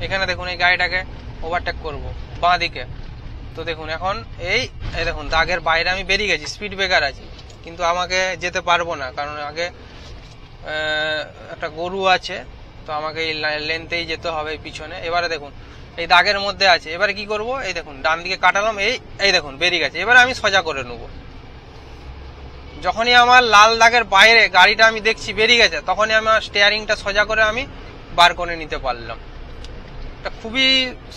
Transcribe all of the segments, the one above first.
এখানে দেখুন এই গাড়িটাকে ওভারটেক করব বাঁ দিকে। তো দেখুন এখন এই দেখুন দাগের বাইরে আমি বেরিয়ে গেছি, স্পিড ব্রেকার আছে, কিন্তু আমাকে যেতে পারবো না, কারণ আগে একটা গরু আছে, তো আমাকে এই লেনতেই যেতে হবে পিছনে। এবারে দেখুন এই দাগের মধ্যে আছে, এবারে কি করব, এই দেখুন ডান দিকে কাটালাম, এই দেখুন বেরিয়ে গেছে। এবারে আমি সোজা করে নেব। যখনই আমার লাল দাগের বাইরে গাড়িটা আমি দেখছি বেরিয়ে গেছে, তখনই আমার স্টিয়ারিংটা সোজা করে আমি বার করে নিতে পারলাম। এটা খুবই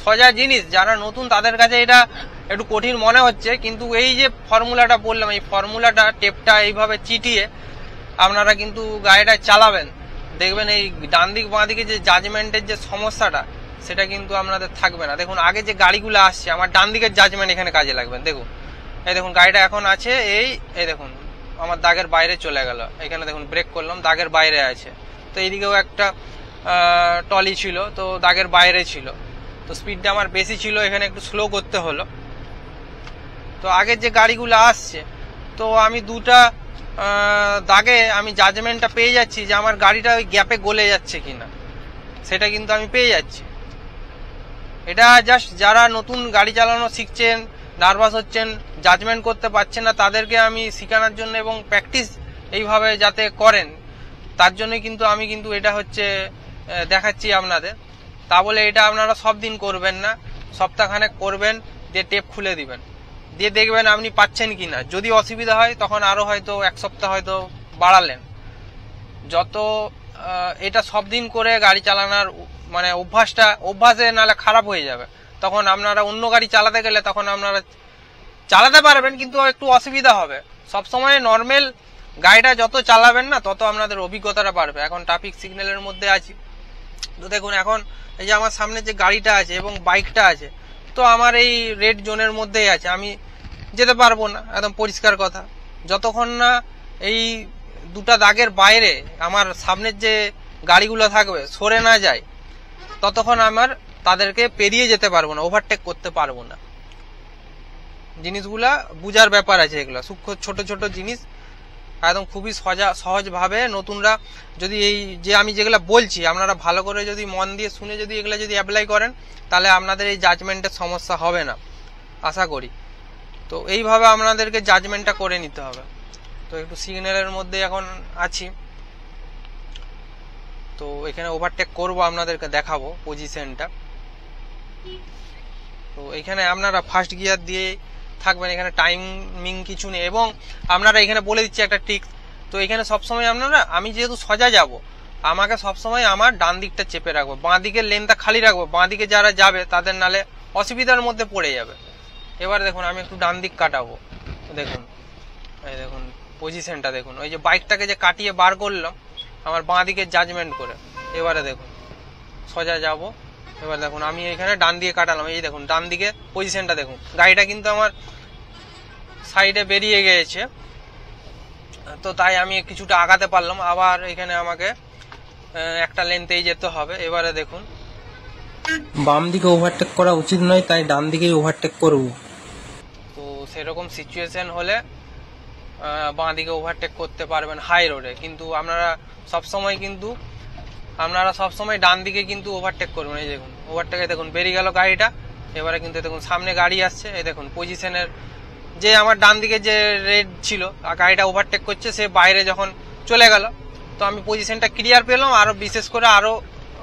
সোজা জিনিস, যারা নতুন তাদের কাছে এটা একটু কঠিন মনে হচ্ছে, কিন্তু এই যে ফর্মুলাটা বললাম, এই ফর্মুলাটা টেপটা এইভাবে চিটিয়ে আপনারা কিন্তু গাড়িটা চালাবেন, দেখবেন এই ডান দিক বাঁ দিকে যে জাজমেন্টের যে সমস্যাটা সেটা কিন্তু আপনাদের থাকবে না। দেখুন আগে যে গাড়িগুলো আসছে, আমার ডান দিকের জাজমেন্ট এখানে কাজে লাগবে। দেখুন এই দেখুন গাড়িটা এখন আছে এই দেখুন আমার দাগের বাইরে চলে গেল, এখানে দেখুন ব্রেক করলাম দাগের বাইরে আছে। তো এইদিকেও একটা টলি ছিল, তো দাগের বাইরে ছিল, তো স্পিডটা আমার বেশি ছিল, এখানে একটু স্লো করতে হলো। তো আগের যে গাড়িগুলো আসছে, তো আমি দুটা দাগে আমি জাজমেন্টটা পেয়ে যাচ্ছি যে আমার গাড়িটা ওই গ্যাপে গলে যাচ্ছে কিনা, সেটা কিন্তু আমি পেয়ে যাচ্ছি। এটা জাস্ট যারা নতুন গাড়ি চালানো শিখছেন, নার্ভাস হচ্ছেন, জাজমেন্ট করতে পারছেন না, তাদেরকে আমি শেখানোর জন্য এবং প্র্যাকটিস এইভাবে যাতে করেন তার জন্যই কিন্তু আমি কিন্তু এটা হচ্ছে দেখাচ্ছি আপনাদের। তা বলে এটা আপনারা সব দিন করবেন না, সপ্তাহখানেক করবেন, দিয়ে টেপ খুলে দিবেন, দিয়ে দেখবেন আপনি পাচ্ছেন কিনা। যদি অসুবিধা হয় তখন আরো হয়তো এক সপ্তাহ হয়তো বাড়ালেন। যত এটা সব দিন করে গাড়ি চালানোর মানে অভ্যাসে নাহলে খারাপ হয়ে যাবে, তখন আপনারা অন্য গাড়ি চালাতে গেলে তখন আপনারা চালাতে পারবেন কিন্তু একটু অসুবিধা হবে। সবসময় নর্মাল গাড়িটা যত চালাবেন না তত আপনাদের অভিজ্ঞতাটা বাড়বে। এখন ট্রাফিক সিগন্যালের মধ্যে আছি, তো দেখুন এখন এই যে আমার সামনে যে গাড়িটা আছে এবং বাইকটা আছে, তো আমার এই রেড জোনের মধ্যেই আছে, আমি যেতে পারবো না, একদম পরিষ্কার কথা। যতক্ষণ না এই দুটা দাগের বাইরে আমার সামনের যে গাড়িগুলো থাকবে সরে না যায়, ততক্ষণ আমার তাদেরকে পেরিয়ে যেতে পারবো না, ওভারটেক করতে পারবো না। জিনিসগুলা বুঝার ব্যাপার আছে, এগুলো সূক্ষ্ম ছোট ছোট জিনিস, একদম খুবই সহজভাবে নতুনরা যদি এই যে আমি যেগুলো বলছি আপনারা ভালো করে যদি মন দিয়ে শুনে যদি এগুলো যদি অ্যাপ্লাই করেন, তাহলে আপনাদের এই জাজমেন্টের সমস্যা হবে না আশা করি। তো এইভাবে আপনাদেরকে জাজমেন্টটা করে নিতে হবে। তো একটু সিগন্যালের মধ্যে এখন আছি, তো এখানে ওভারটেক করব, আপনাদেরকে দেখাবো পজিশনটা। তো এখানে আপনারা ফার্স্ট গিয়ার দিয়ে থাকবেন, এখানে টাইমিং কিছু নেই, এবং আপনারা এখানে বলে দিচ্ছি একটা ট্রিক্স। তো এখানে সবসময় আপনারা, আমি যেহেতু সোজা যাব, আমাকে সবসময় আমার ডান দিকটা চেপে রাখবো, বাঁ দিকের লেনটা খালি রাখবো, বাঁ দিকে যারা যাবে তাদের নালে অসুবিধার মধ্যে পড়ে যাবে। এবার দেখুন আমি একটু ডান দিক কাটাবো, দেখুন এই দেখুন পজিশনটা দেখুন, ওই যে বাইকটাকে যে কাটিয়ে বার করলাম আমার বাঁ দিকে জাজমেন্ট করে, এবারে দেখুন সোজা যাব। এবার দেখুন আমি এখানে ডান দিকে কাটালাম, এই দেখুন ডান দিকে পজিশনটা দেখুন, গাড়িটা কিন্তু আমার সাইডে বেরিয়ে গিয়েছে, তো তাই আমি কিছুটা আগাতে পারলাম। আবার এখানে আমাকে একটা লেনতেই যেতে হবে। এবারে দেখুন বাম দিকে ওভারটেক করা উচিত নয়, তাই ডান দিকেই ওভারটেক করব। তো সেরকম সিচুয়েশন হলে বাঁ দিকে ওভারটেক করতে পারবেন হাই রোডে, কিন্তু আপনারা সবসময় ডান দিকে কিন্তু ওভারটেক করবেন। এই দেখুন ওভারটেকে দেখুন বেরিয়ে গেল গাড়িটা। এবারে কিন্তু দেখুন সামনে গাড়ি আসছে, এই দেখুন পজিশনের যে আমার ডান দিকে যে রেড ছিল গাড়িটা ওভারটেক করছে, সে বাইরে যখন চলে গেল, তো আমি পজিশনটা ক্লিয়ার পেলাম, আরো বিশেষ করে আরো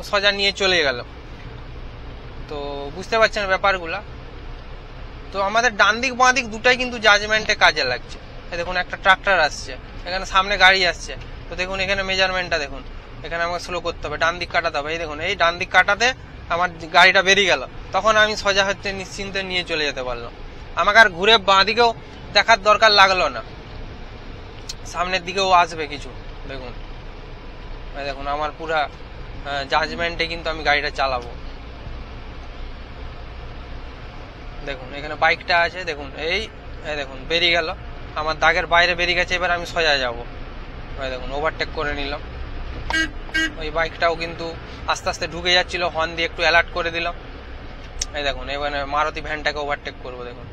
সোজা নিয়ে চলে গেল। তো বুঝতে পারছেন ব্যাপারগুলা। তো আমাদের ডান দিক বাঁ দিক দুটাই কিন্তু জাজমেন্টে কাজে লাগছে। এই দেখুন একটা ট্রাক্টর আসছে, এখানে সামনে গাড়ি আসছে, তো দেখুন এখানে মেজারমেন্টটা দেখুন, এখানে আমাকে স্লো করতে হবে, ডান দিক কাটাতে হবে। এই দেখুন এই ডান দিক কাটাতে আমার গাড়িটা বেরিয়ে গেল, তখন আমি সোজা হচ্ছে নিশ্চিন্তে নিয়ে চলে যেতে পারলাম, আমাকে আর ঘুরে বাঁ দিকেও দেখার দরকার লাগলো না, সামনের দিকেও আসবে কিছু। দেখুন এই দেখুন আমার পুরা জাজমেন্টে কিন্তু আমি গাড়িটা চালাবো। দেখুন এখানে বাইকটা আছে, দেখুন এই দেখুন বেরিয়ে গেল, আমার দাগের বাইরে বেরিয়ে গেছে, এবার আমি সোজা যাবো। দেখুন ওভারটেক করে নিলাম, ওই বাইকটাও কিন্তু আস্তে আস্তে ঢুকে যাচ্ছিল, হর্ন দিয়ে একটু অ্যালার্ট করে দিলাম। এই দেখুন এবারে মারুতি ভ্যানটাকে ওভারটেক করবো, দেখুন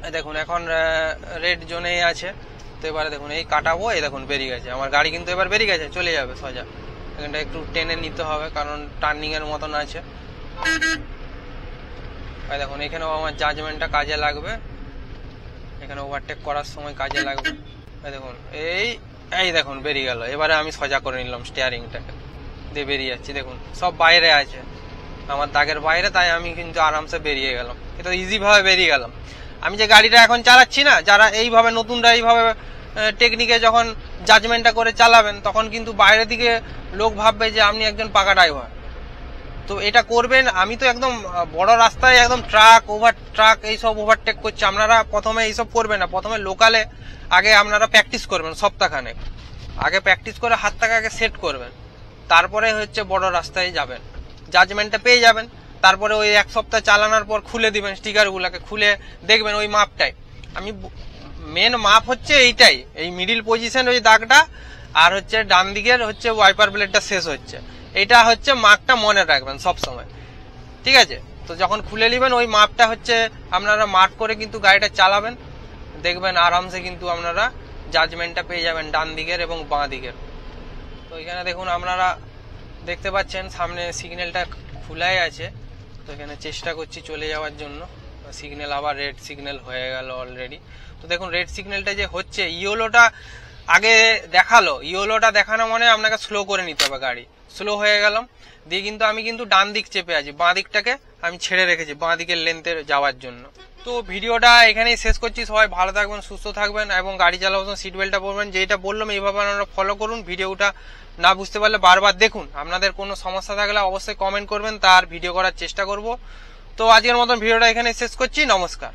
এই দেখুন এখন রেড জোনে আছে। তো এবারে দেখুন এই কাটাবো, এই দেখুন বেরিয়ে গেছে আমার গাড়ি, কিন্তু এবার বেরিয়ে গেছে, চলে যাবে সোজা। এখানটা একটু টেনে নিতে হবে কারণ টার্নিং এর মতন আছে। আর দেখুন এখানেও আমার জাজমেন্টটা কাজে লাগবে, এখানে ওভারটেক করার সময় কাজে লাগবে। দেখুন এই দেখুন বেরিয়ে গেল। এবারে আমি সোজা করে নিলাম স্টিয়ারিংটাকে, দিয়ে বেরিয়ে যাচ্ছি। দেখুন সব বাইরে আছে, আমার দাগের বাইরে, তাই আমি কিন্তু আরামসে বেরিয়ে গেলাম। এটা ইজি ভাবে বেরিয়ে গেলাম। আমি যে গাড়িটা এখন চালাচ্ছি না, যারা এইভাবে নতুনরা এইভাবে টেকনিকে যখন জাজমেন্টটা করে চালাবেন, তখন কিন্তু বাইরে দিকে লোক ভাববে যে আপনি একজন পাকা ড্রাইভার। তো এটা করবেন। আমি তো একদম বড় রাস্তায় একদম ট্রাক এইসব ওভারটেক করছি, আপনারা প্রথমে এইসব করবেন না। প্রথমে লোকালে আগে আপনারা প্র্যাকটিস করবেন, সপ্তাহখানেক আগে প্র্যাকটিস করে হাতটাকে আগে সেট করবেন, তারপরে হচ্ছে বড় রাস্তায় যাবেন, জাজমেন্টটা পেয়ে যাবেন। তারপরে ওই এক সপ্তাহ চালানোর পর খুলে দিবেন স্টিকারগুলোকে, খুলে দেখবেন ওই মাপটাই। আমি মেন মাপ হচ্ছে এইটাই, এই মিডিল পজিশন ওই দাগটা, আর হচ্ছে ডান দিকের হচ্ছে ওয়াইপার ব্লেডটা শেষ হচ্ছে, এটা হচ্ছে মার্কটা মনে রাখবেন সব সময়, ঠিক আছে? তো যখন খুলে নেবেন ওই মাপটা হচ্ছে আপনারা মার্ক করে কিন্তু গাড়িটা চালাবেন, দেখবেন আরামসে কিন্তু আপনারা জাজমেন্টটা পেয়ে যাবেন ডান দিকের এবং বাঁ দিকের। তো এখানে দেখুন আপনারা দেখতে পাচ্ছেন সামনে সিগন্যালটা খোলাই আছে, তো এখানে চেষ্টা করছি চলে যাওয়ার জন্য। সিগন্যাল আবার রেড সিগন্যাল হয়ে গেল অলরেডি। তো দেখুন রেড সিগন্যালটা যে হচ্ছে, ইয়েলোটা আগে দেখালো, ইয়েলোটা দেখানো মানে আপনাকে স্লো করে নিতে হবে গাড়ি। স্লো হয়ে গেলাম, দিয়ে কিন্তু আমি কিন্তু ডান দিক চেপে আছি, বাঁ দিকটাকে আমি ছেড়ে রেখেছি বাঁ দিকের লেন্থে যাওয়ার জন্য। তো ভিডিওটা এখানেই শেষ করছি। সবাই ভালো থাকবেন, সুস্থ থাকবেন এবং গাড়ি চালানোর সময় সিট বেল্টটা পরবেন। যেটা বললাম এইভাবে আপনারা ফলো করুন। ভিডিওটা না বুঝতে পারলে বারবার দেখুন। আপনাদের কোনো সমস্যা থাকলে অবশ্যই কমেন্ট করবেন, তার ভিডিও করার চেষ্টা করব। তো আজকের মতন ভিডিওটা এখানে শেষ করছি। নমস্কার।